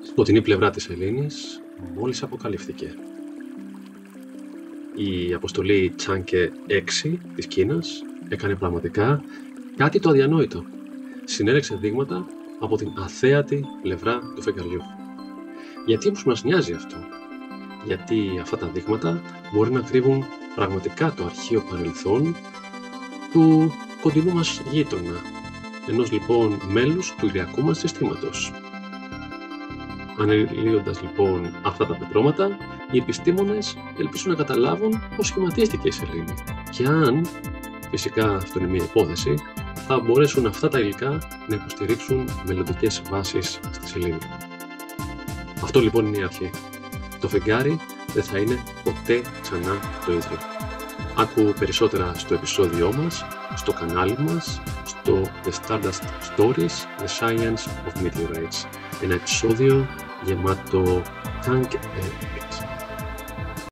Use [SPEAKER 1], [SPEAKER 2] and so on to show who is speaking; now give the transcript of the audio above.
[SPEAKER 1] σκοτεινή πλευρά της Σελήνης μόλις αποκαλύφθηκε. Η αποστολή Chang'e 6 της Κίνας έκανε πραγματικά κάτι το αδιανόητο. Συνέλεξε δείγματα από την αθέατη πλευρά του φεγγαριού. Γιατί όμως μας νοιάζει αυτό? Γιατί αυτά τα δείγματα μπορεί να κρύβουν πραγματικά το αρχαίο παρελθόν του κοντινού μας γείτονα, ενός λοιπόν μέλους του ηλιακού μας συστήματος. Αναλύοντας λοιπόν αυτά τα πετρώματα, οι επιστήμονες ελπίζουν να καταλάβουν πώς σχηματίστηκε η Σελήνη και αν, φυσικά αυτό είναι μια υπόθεση, θα μπορέσουν αυτά τα υλικά να υποστηρίξουν μελλοντικές βάσεις στη Σελήνη. Αυτό λοιπόν είναι η αρχή. Το φεγγάρι δεν θα είναι ποτέ ξανά το ίδιο. Άκου περισσότερα στο επεισόδιό μας, στο κανάλι μας, στο The Stardust Stories, The Science of Meteorites. Ένα επεισόδιο γεμάτο Chang'e 6.